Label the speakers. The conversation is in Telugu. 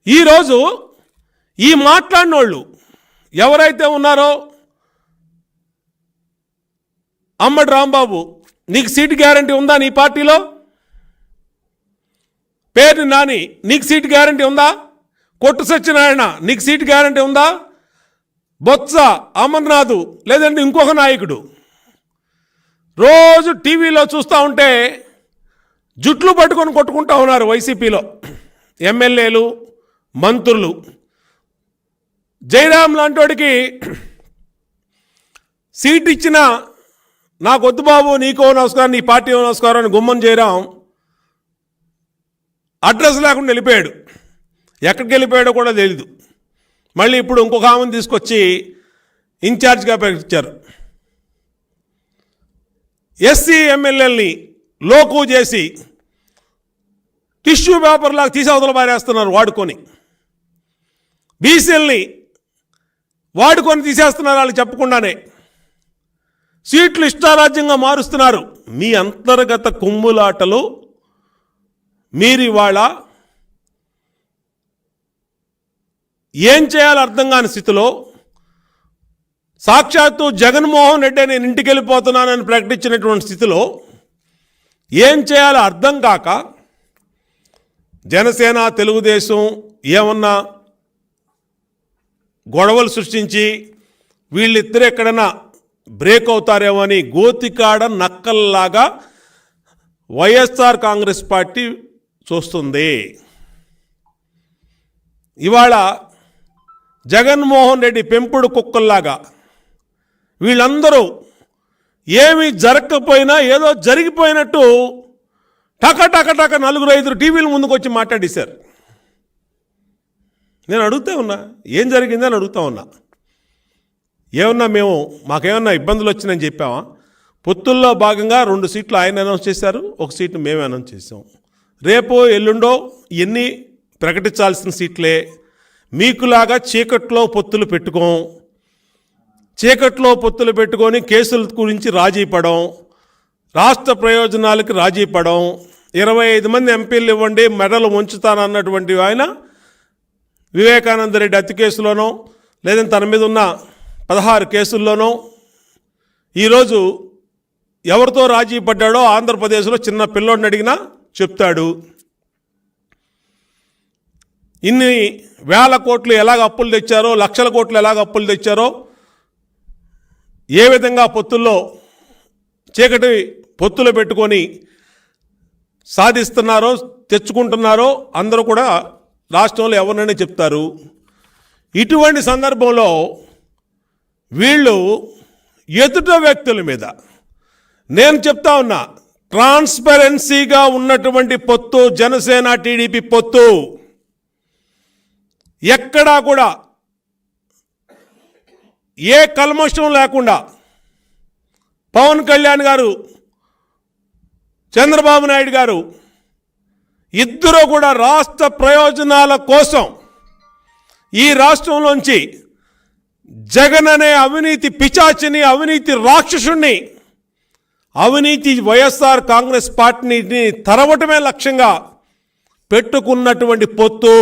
Speaker 1: ఈరోజు ఈ మాట్లాడినోళ్ళు ఎవరైతే ఉన్నారో, అమ్మడి రాంబాబు, నీకు సీటు గ్యారంటీ ఉందా నీ పార్టీలో? పేరు నాని, నీకు సీటు గ్యారంటీ ఉందా? కొట్టు సత్యనారాయణ, నీకు సీటు గ్యారంటీ ఉందా? బొత్స, అమర్నాథ్, లేదంటే ఇంకొక నాయకుడు రోజు టీవీలో చూస్తూ ఉంటే జుట్లు పట్టుకొని కొట్టుకుంటా ఉన్నారు వైసీపీలో ఎమ్మెల్యేలు, మంత్రులు. జయరాం లాంటోడికి సీట్ ఇచ్చినా నాకు వద్దు బాబు, నీకో నమస్కారం, నీ పార్టీ నమస్కారం అని గుమ్మం జయరాం అడ్రస్ లేకుండా వెళ్ళిపోయాడు. ఎక్కడికి వెళ్ళిపోయాడో కూడా తెలీదు. మళ్ళీ ఇప్పుడు ఇంకొక ఆమెను తీసుకొచ్చి ఇన్ఛార్జ్గా ప్రకటించారు. ఎస్సీ ఎమ్మెల్యేలని లోకు చేసి టిష్యూ పేపర్ లాగా తీసి అవతల పారేస్తున్నారు వాడుకొని. బీసీలని వాడుకొని తీసేస్తున్నారు వాళ్ళు చెప్పకుండానే. సీట్లు ఇష్టారాజ్యంగా మారుస్తున్నారు. మీ అంతర్గత కుమ్ములాటలు మీరు ఇవాళ ఏం చేయాలో అర్థం కాని స్థితిలో, సాక్షాత్తు జగన్మోహన్ రెడ్డి నేను ఇంటికి వెళ్ళిపోతున్నానని ప్రకటించినటువంటి స్థితిలో ఏం చేయాలో అర్థం కాక జనసేన, తెలుగుదేశం ఏమన్నా గొడవలు సృష్టించి వీళ్ళిద్దరు ఎక్కడన్నా బ్రేక్ అవుతారేమో అని గోతికాడ నక్కల్లాగా వైఎస్ఆర్ కాంగ్రెస్ పార్టీ చూస్తుంది. ఇవాళ జగన్మోహన్ రెడ్డి పెంపుడు కుక్కల్లాగా వీళ్ళందరూ ఏమీ జరగకపోయినా ఏదో జరిగిపోయినట్టు టక నలుగురు ఐదుగురు టీవీల ముందుకు వచ్చి మాట్లాడేశారు. నేను అడుగుతా ఉన్నా, ఏం జరిగిందని అడుగుతా ఉన్నా. ఏమన్నా మాకేమన్నా ఇబ్బందులు వచ్చినాయని చెప్పామా? పొత్తుల్లో భాగంగా 2 సీట్లు ఆయన అనౌన్స్ చేశారు, 1 సీటు మేము అనౌన్స్ చేసాం. రేపో ఎల్లుండో ఎన్ని ప్రకటించాల్సిన సీట్లే. మీకులాగా చీకట్లో పొత్తులు పెట్టుకొని కేసుల గురించి రాజీ పడం, రాష్ట్ర ప్రయోజనాలకి రాజీ పడం, 25 మంది ఎంపీలు ఇవ్వండి మెడలు ఉంచుతానన్నటువంటి ఆయన వివేకానంద రెడ్డి హత్య కేసులోనో లేదంటే తన మీద ఉన్న 16 కేసుల్లోనో ఈరోజు ఎవరితో రాజీ పడ్డాడో ఆంధ్రప్రదేశ్లో చిన్న పిల్లోడిని అడిగినా చెప్తాడు. ఇన్ని వేల కోట్లు ఎలాగ అప్పులు తెచ్చారో, లక్షల కోట్లు ఎలాగ అప్పులు తెచ్చారో, ఏ విధంగా చీకటి పొత్తులు పెట్టుకొని సాధిస్తున్నారో, తెచ్చుకుంటున్నారో అందరూ కూడా రాష్ట్రంలో ఎవరినైనా చెప్తారు. ఇటువంటి సందర్భంలో వీళ్ళు ఎదుట వ్యక్తుల మీద నేను చెప్తా ఉన్నా, ట్రాన్స్పరెన్సీగా ఉన్నటువంటి పొత్తు జనసేన టీడీపీ పొత్తు ఎక్కడా కూడా ఏ కల్మషం లేకుండా పవన్ కళ్యాణ్ గారు, చంద్రబాబు నాయుడు గారు ఇద్దరూ కూడా రాష్ట్ర ప్రయోజనాల కోసం ఈ రాష్ట్రంలోంచి జగన్ అనే అవినీతి పిశాచిని, అవినీతి రాక్షసుణ్ణి, అవినీతి వైఎస్ఆర్ కాంగ్రెస్ పార్టీని తరవటమే లక్ష్యంగా పెట్టుకున్నటువంటి పొత్తు.